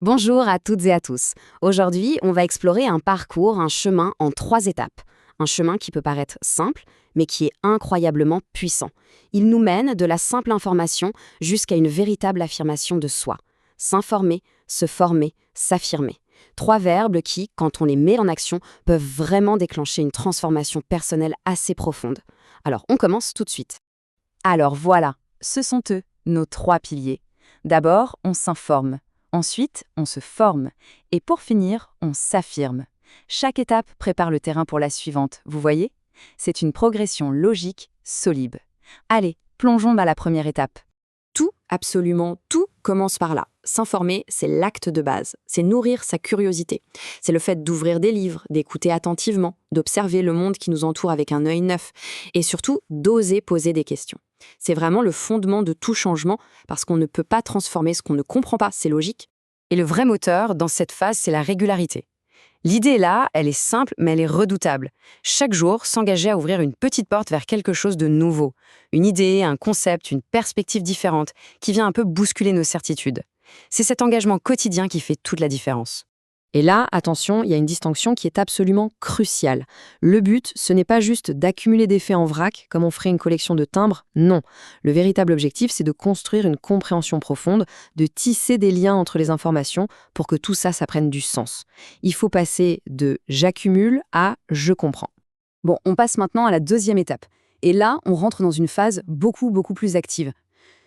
Bonjour à toutes et à tous. Aujourd'hui, on va explorer un parcours, un chemin en 3 étapes. Un chemin qui peut paraître simple, mais qui est incroyablement puissant. Il nous mène de la simple information jusqu'à une véritable affirmation de soi. S'informer, se former, s'affirmer. 3 verbes qui, quand on les met en action, peuvent vraiment déclencher une transformation personnelle assez profonde. Alors, on commence tout de suite. Alors voilà, ce sont eux, nos 3 piliers. D'abord, on s'informe. Ensuite, on se forme. Et pour finir, on s'affirme. Chaque étape prépare le terrain pour la suivante, vous voyez? C'est une progression logique, solide. Allez, plongeons dans la première étape. Tout, absolument tout, commence par là. S'informer, c'est l'acte de base. C'est nourrir sa curiosité. C'est le fait d'ouvrir des livres, d'écouter attentivement, d'observer le monde qui nous entoure avec un œil neuf et surtout d'oser poser des questions. C'est vraiment le fondement de tout changement parce qu'on ne peut pas transformer ce qu'on ne comprend pas, c'est logique. Et le vrai moteur dans cette phase, c'est la régularité. L'idée là, elle est simple, mais elle est redoutable. Chaque jour, s'engager à ouvrir une petite porte vers quelque chose de nouveau. Une idée, un concept, une perspective différente, qui vient un peu bousculer nos certitudes. C'est cet engagement quotidien qui fait toute la différence. Et là, attention, il y a une distinction qui est absolument cruciale. Le but, ce n'est pas juste d'accumuler des faits en vrac, comme on ferait une collection de timbres, non. Le véritable objectif, c'est de construire une compréhension profonde, de tisser des liens entre les informations pour que tout ça prenne du sens. Il faut passer de «j'accumule» à «je comprends». Bon, on passe maintenant à la deuxième étape. Et là, on rentre dans une phase beaucoup plus active.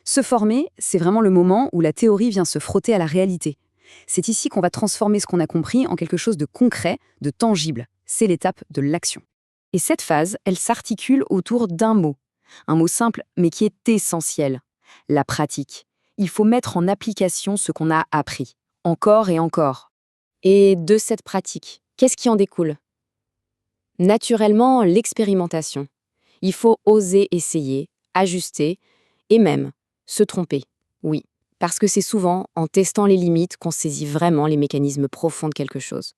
Se former, c'est vraiment le moment où la théorie vient se frotter à la réalité. C'est ici qu'on va transformer ce qu'on a compris en quelque chose de concret, de tangible. C'est l'étape de l'action. Et cette phase, elle s'articule autour d'un mot. Un mot simple, mais qui est essentiel. La pratique. Il faut mettre en application ce qu'on a appris. Encore et encore. Et de cette pratique, qu'est-ce qui en découle? Naturellement, l'expérimentation. Il faut oser essayer, ajuster et même se tromper. Oui. Parce que c'est souvent en testant les limites qu'on saisit vraiment les mécanismes profonds de quelque chose.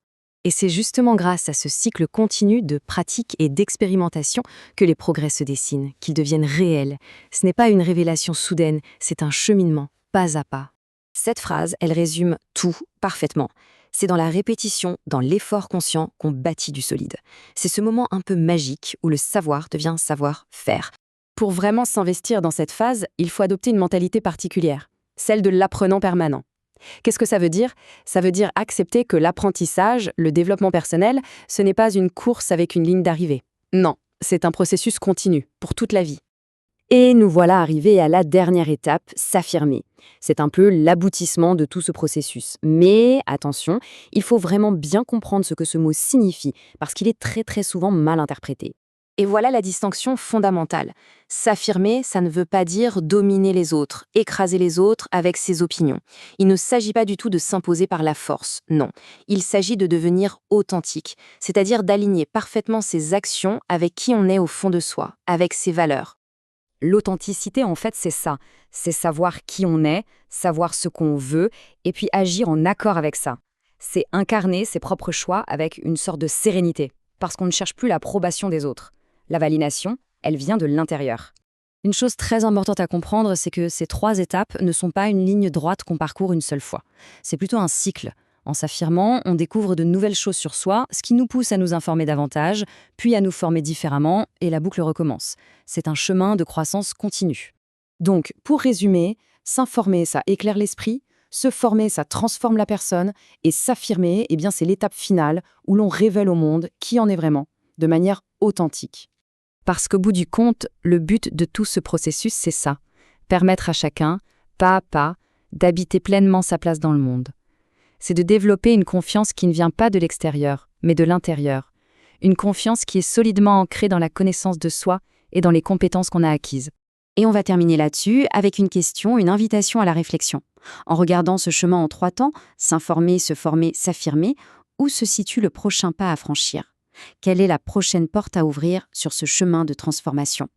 Et c'est justement grâce à ce cycle continu de pratique et d'expérimentation que les progrès se dessinent, qu'ils deviennent réels. Ce n'est pas une révélation soudaine, c'est un cheminement, pas à pas. Cette phrase, elle résume tout parfaitement. C'est dans la répétition, dans l'effort conscient qu'on bâtit du solide. C'est ce moment un peu magique où le savoir devient savoir-faire. Pour vraiment s'investir dans cette phase, il faut adopter une mentalité particulière. Celle de l'apprenant permanent. Qu'est-ce que ça veut dire? Ça veut dire accepter que l'apprentissage, le développement personnel, ce n'est pas une course avec une ligne d'arrivée. Non, c'est un processus continu, pour toute la vie. Et nous voilà arrivés à la dernière étape, s'affirmer. C'est un peu l'aboutissement de tout ce processus. Mais attention, il faut vraiment bien comprendre ce que ce mot signifie, parce qu'il est très souvent mal interprété. Et voilà la distinction fondamentale. S'affirmer, ça ne veut pas dire dominer les autres, écraser les autres avec ses opinions. Il ne s'agit pas du tout de s'imposer par la force, non. Il s'agit de devenir authentique, c'est-à-dire d'aligner parfaitement ses actions avec qui on est au fond de soi, avec ses valeurs. L'authenticité, en fait, c'est ça. C'est savoir qui on est, savoir ce qu'on veut, et puis agir en accord avec ça. C'est incarner ses propres choix avec une sorte de sérénité, parce qu'on ne cherche plus l'approbation des autres. La validation, elle vient de l'intérieur. Une chose très importante à comprendre, c'est que ces 3 étapes ne sont pas une ligne droite qu'on parcourt une seule fois. C'est plutôt un cycle. En s'affirmant, on découvre de nouvelles choses sur soi, ce qui nous pousse à nous informer davantage, puis à nous former différemment, et la boucle recommence. C'est un chemin de croissance continue. Donc, pour résumer, s'informer, ça éclaire l'esprit, se former, ça transforme la personne, et s'affirmer, eh bien, c'est l'étape finale où l'on révèle au monde qui en est vraiment, de manière authentique. Parce qu'au bout du compte, le but de tout ce processus, c'est ça. Permettre à chacun, pas à pas, d'habiter pleinement sa place dans le monde. C'est de développer une confiance qui ne vient pas de l'extérieur, mais de l'intérieur. Une confiance qui est solidement ancrée dans la connaissance de soi et dans les compétences qu'on a acquises. Et on va terminer là-dessus avec une question, une invitation à la réflexion. En regardant ce chemin en 3 temps, s'informer, se former, s'affirmer, où se situe le prochain pas à franchir? Quelle est la prochaine porte à ouvrir sur ce chemin de transformation?